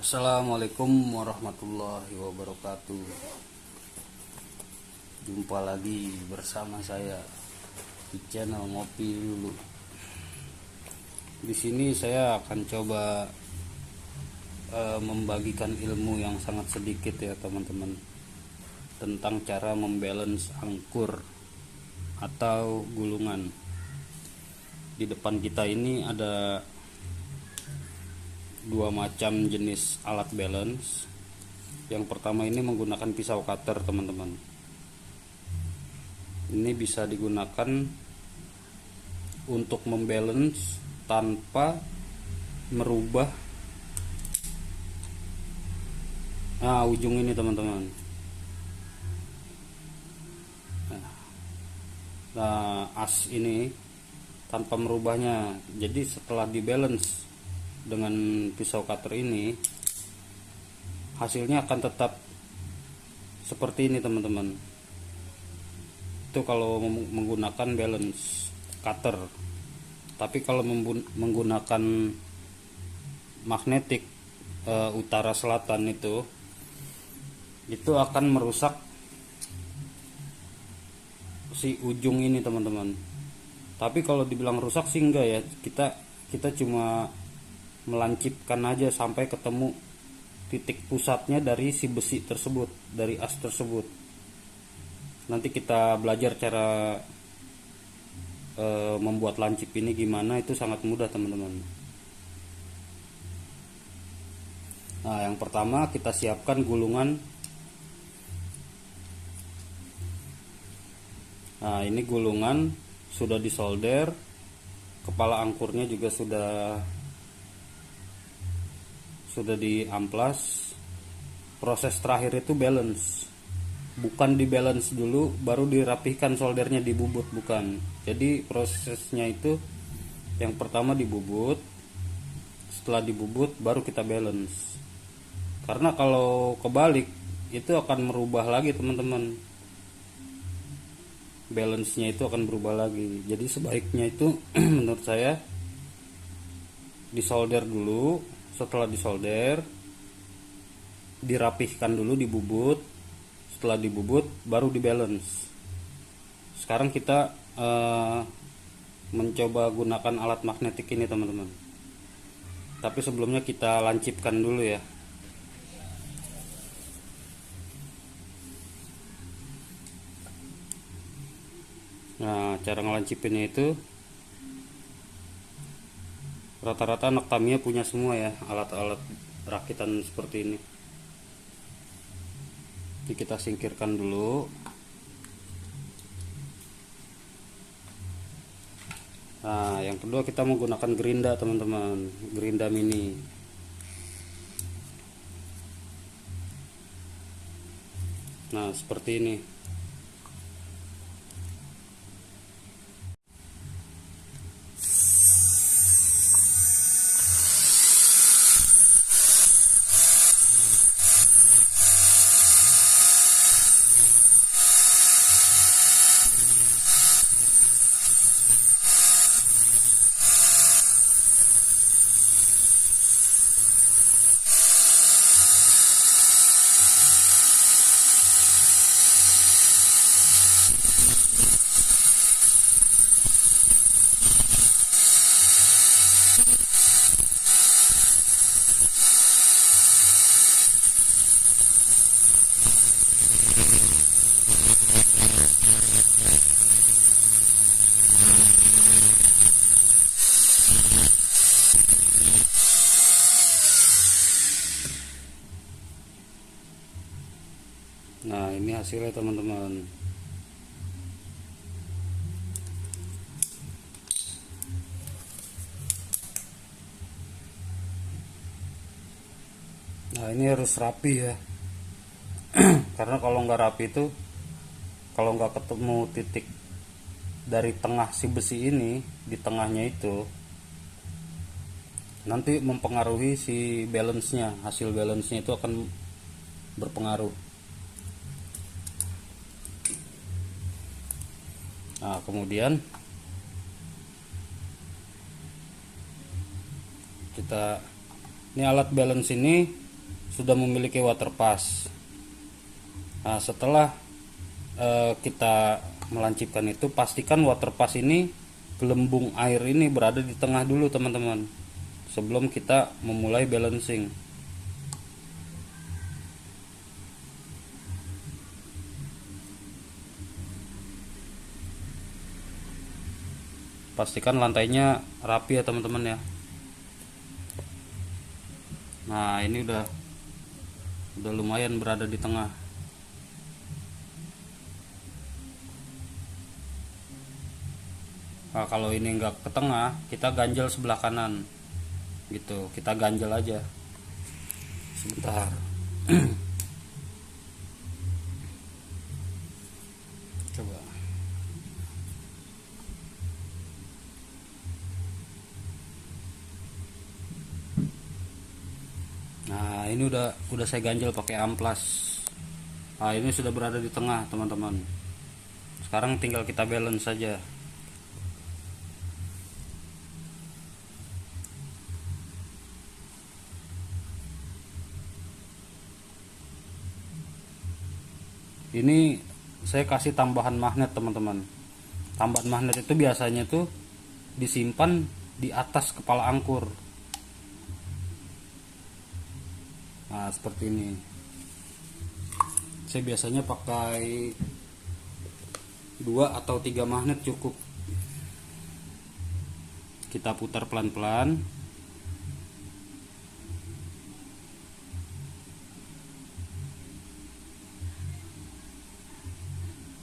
Assalamualaikum warahmatullahi wabarakatuh. Jumpa lagi bersama saya di channel Ngopi Dulu. Di sini saya akan coba membagikan ilmu yang sangat sedikit ya teman-teman, tentang cara membalance angkur atau gulungan. Di depan kita ini ada dua macam jenis alat balance. Yang pertama ini menggunakan pisau cutter teman-teman. Ini bisa digunakan untuk membalance tanpa merubah ujung ini teman-teman. As ini tanpa merubahnya. Jadi setelah dibalance dengan pisau cutter ini, hasilnya akan tetap seperti ini teman-teman. Itu kalau menggunakan balance cutter. Tapi kalau menggunakan magnetik utara selatan itu akan merusak si ujung ini teman-teman. Tapi kalau dibilang rusak sih enggak ya, kita cuma melancipkan aja sampai ketemu titik pusatnya dari si besi tersebut, dari as tersebut. Nanti kita belajar cara membuat lancip ini gimana, itu sangat mudah teman-teman. Nah, yang pertama kita siapkan gulungan. Nah, ini gulungan sudah disolder, kepala angkurnya juga sudah diamplas. Proses terakhir itu balance. Bukan di balance dulu baru dirapihkan soldernya, dibubut, bukan. Jadi prosesnya itu yang pertama dibubut, setelah dibubut baru kita balance. Karena kalau kebalik itu akan merubah lagi teman-teman, balance-nya itu akan berubah lagi. Jadi sebaiknya itu menurut saya disolder dulu. Setelah disolder, dirapihkan dulu, dibubut. Setelah dibubut baru dibalance. Sekarang kita mencoba gunakan alat magnetik ini teman-teman. Tapi sebelumnya kita lancipkan dulu ya. Nah, cara ngelancipinnya itu rata-rata anak Tamiya punya semua ya, alat-alat rakitan seperti ini. Jadi kita singkirkan dulu. Nah, yang kedua kita menggunakan gerinda teman-teman, gerinda mini. Nah, seperti ini. Nah, ini hasilnya teman-teman. Nah, ini harus rapi ya. Karena kalau nggak rapi itu, kalau nggak ketemu titik dari tengah si besi ini, di tengahnya itu nanti mempengaruhi si balance-nya. Hasil balance-nya itu akan berpengaruh. Nah, kemudian kita Ini alat balance ini sudah memiliki water pass. Nah, setelah kita melancipkan itu, pastikan water pass ini, gelembung air ini berada di tengah dulu teman-teman, sebelum kita memulai balancing. Pastikan lantainya rapi ya teman-teman ya. Nah, ini udah lumayan berada di tengah. Nah, kalau ini enggak ke tengah, kita ganjel sebelah kanan gitu, kita ganjel aja sebentar. Coba. Nah, ini udah saya ganjel pakai amplas. Nah, ini sudah berada di tengah teman-teman. Sekarang tinggal kita balance saja. Ini saya kasih tambahan magnet teman-teman. Tambahan magnet itu biasanya tuh disimpan di atas kepala angkur. Nah, seperti ini. Saya biasanya pakai 2 atau 3 magnet cukup. Kita putar pelan-pelan.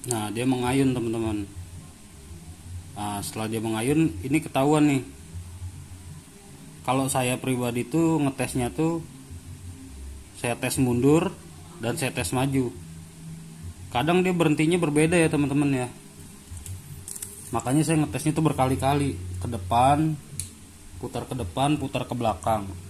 Nah, dia mengayun teman-teman. Nah, setelah dia mengayun, ini ketahuan nih. Kalau saya pribadi tuh ngetesnya tuh, saya tes mundur dan saya tes maju. Kadang dia berhentinya berbeda ya teman-teman ya. Makanya saya ngetesnya tuh berkali-kali, ke depan, putar ke belakang.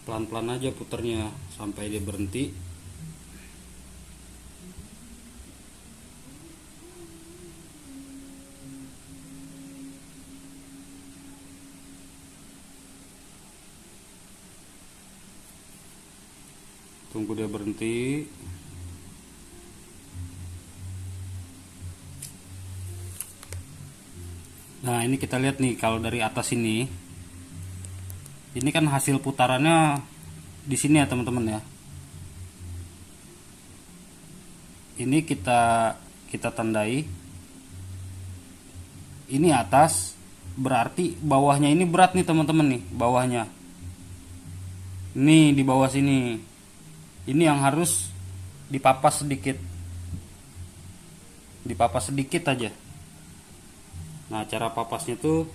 Pelan-pelan aja putarnya sampai dia berhenti. Tunggu dia berhenti. Nah, ini kita lihat nih, kalau dari atas ini kan hasil putarannya di sini ya teman-teman ya. Ini kita tandai. Ini atas, berarti bawahnya ini berat nih teman-teman nih, bawahnya. Nih di bawah sini. Ini yang harus dipapas sedikit. Dipapas sedikit aja. Nah, cara papasnya tuh,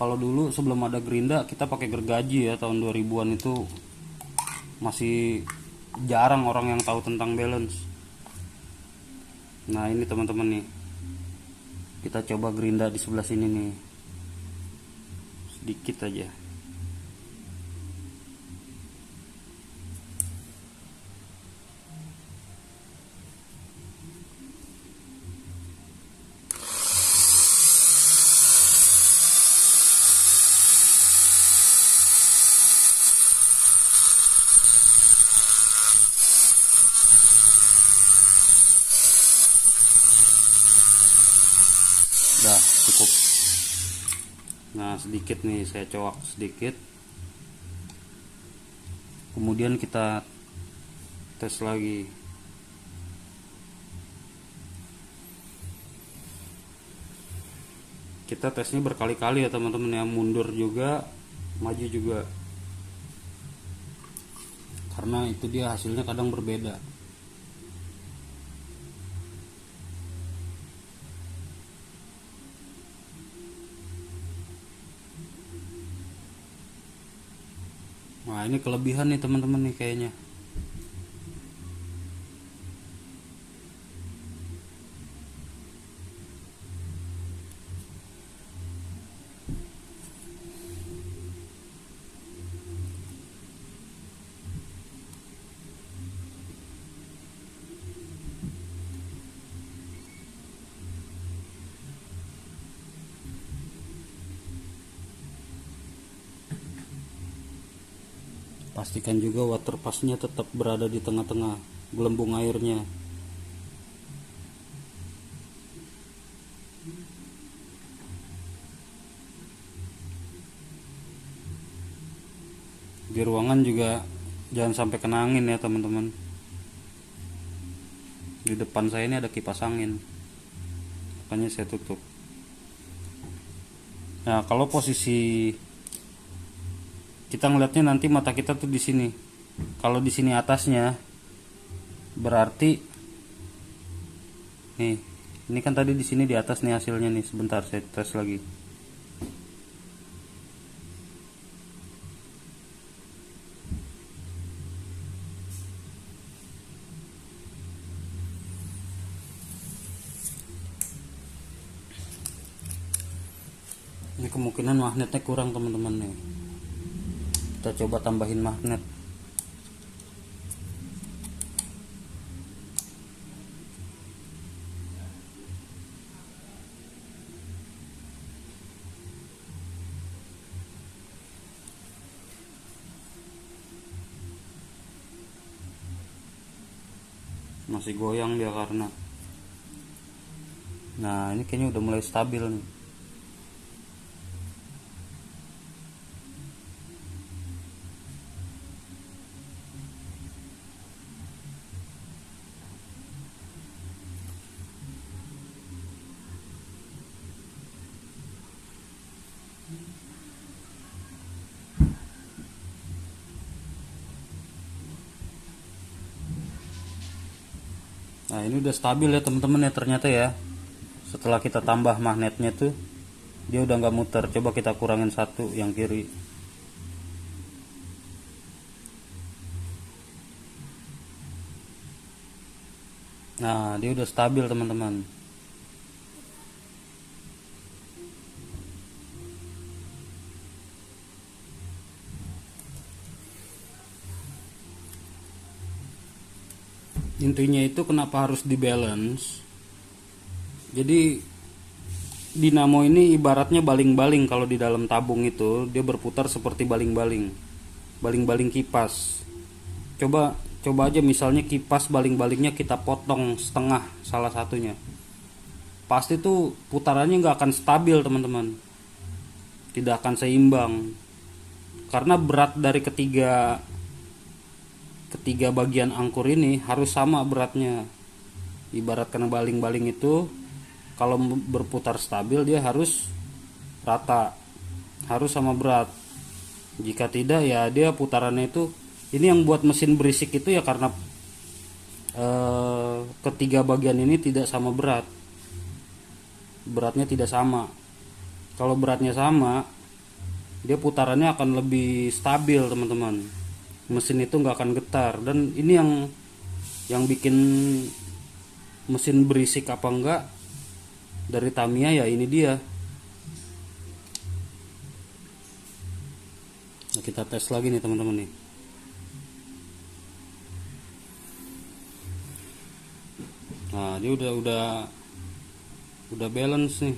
kalau dulu sebelum ada gerinda kita pakai gergaji ya, tahun 2000-an itu masih jarang orang yang tahu tentang balance. Nah, ini teman-teman nih, kita coba gerinda di sebelah sini nih, sedikit aja. Udah cukup. Nah, sedikit nih saya coak sedikit, kemudian kita tes lagi. Kita tesnya berkali-kali ya teman-teman ya, mundur juga, maju juga, karena itu dia hasilnya kadang berbeda. Nah, ini kelebihan nih teman-teman nih kayaknya. Pastikan juga water passnya tetap berada di tengah-tengah gelembung airnya. Di ruangan juga jangan sampai kena angin ya teman-teman. Di depan saya ini ada kipas angin, makanya saya tutup. Nah, kalau posisi kita ngeliatnya nanti mata kita tuh di sini. Kalau di sini atasnya, berarti nih, ini kan tadi di sini di atas nih hasilnya nih. Sebentar saya tes lagi. Ini kemungkinan magnetnya kurang teman-teman nih. Kita coba tambahin magnet. Masih goyang dia karena. Nah, ini kayaknya udah mulai stabil nih. Nah, ini udah stabil ya teman-teman ya ternyata ya. Setelah kita tambah magnetnya tuh dia udah nggak muter. Coba kita kurangin satu yang kiri. Nah, dia udah stabil teman-teman. Intinya itu kenapa harus di balance. Jadi dinamo ini ibaratnya baling-baling. Kalau di dalam tabung itu dia berputar seperti baling-baling, baling-baling kipas. Coba aja misalnya kipas baling-balingnya kita potong setengah salah satunya, pasti tuh putarannya nggak akan stabil teman-teman, tidak akan seimbang karena berat dari ketiga bagian angkur ini harus sama beratnya. Ibarat kena baling-baling itu kalau berputar stabil dia harus rata, harus sama berat. Jika tidak ya dia putarannya itu, ini yang buat mesin berisik itu ya karena ketiga bagian ini tidak sama beratnya tidak sama. Kalau beratnya sama dia putarannya akan lebih stabil teman-teman, mesin itu nggak akan getar. Dan ini yang bikin mesin berisik apa enggak dari Tamiya ya ini dia. Nah, kita tes lagi nih teman-teman nih. Nah, dia udah balance nih.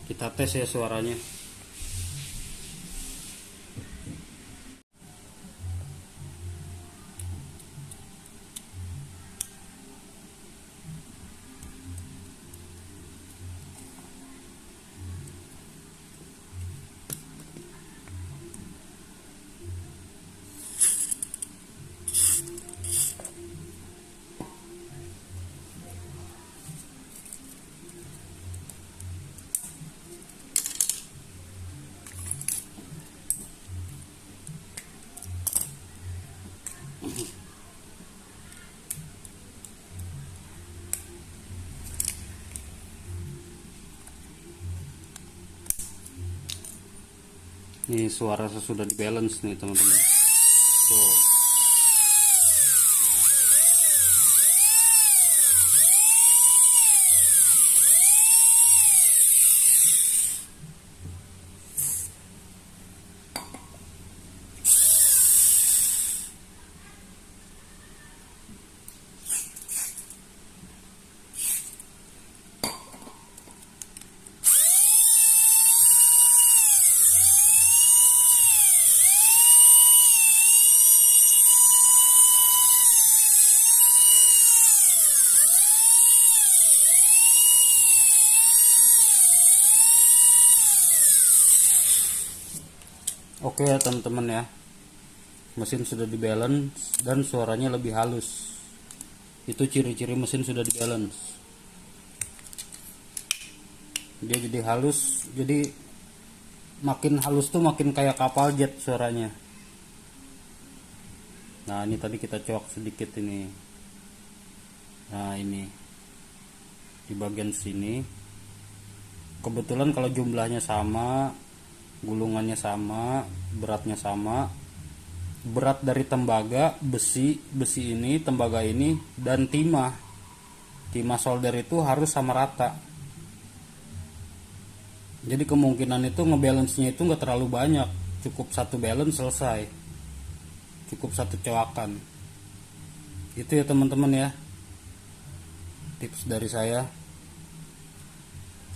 Kita tes ya suaranya. Ini suara sesudah di balance nih teman-teman. Tuh. Oke ya teman-teman ya, mesin sudah di balance dan suaranya lebih halus. Itu ciri-ciri mesin sudah di balance. Dia jadi halus, jadi makin halus tuh makin kayak kapal jet suaranya. Nah ini tadi kita coak sedikit ini. Nah ini di bagian sini kebetulan kalau jumlahnya sama, gulungannya sama, beratnya sama. Berat dari tembaga, besi ini, tembaga ini, dan timah solder itu harus sama rata. Jadi kemungkinan itu ngebalance-nya itu nggak terlalu banyak, cukup satu balance selesai, cukup satu coakan. Itu ya teman-teman ya, tips dari saya.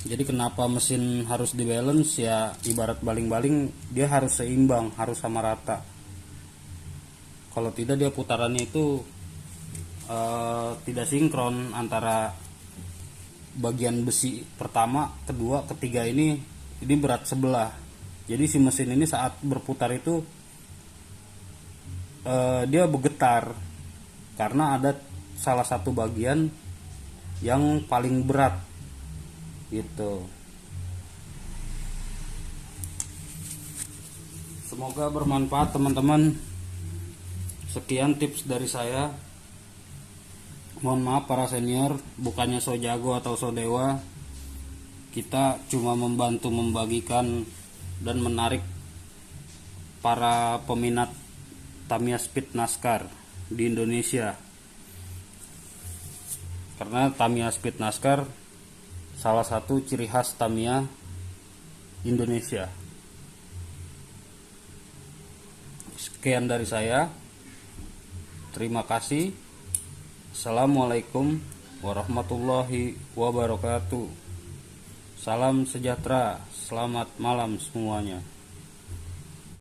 Jadi kenapa mesin harus di balance ya, ibarat baling-baling dia harus seimbang, harus sama rata. Kalau tidak dia putarannya itu tidak sinkron antara bagian besi pertama, kedua, ketiga ini berat sebelah. Jadi si mesin ini saat berputar itu dia bergetar karena ada salah satu bagian yang paling berat gitu. Semoga bermanfaat teman-teman. Sekian tips dari saya. Mohon maaf para senior, bukannya so jago atau so dewa. Kita cuma membantu membagikan dan menarik para peminat Tamiya Speed NASCAR di Indonesia. Karena Tamiya Speed NASCAR salah satu ciri khas Tamiya Indonesia. Sekian dari saya. Terima kasih. Assalamualaikum warahmatullahi wabarakatuh. Salam sejahtera. Selamat malam semuanya.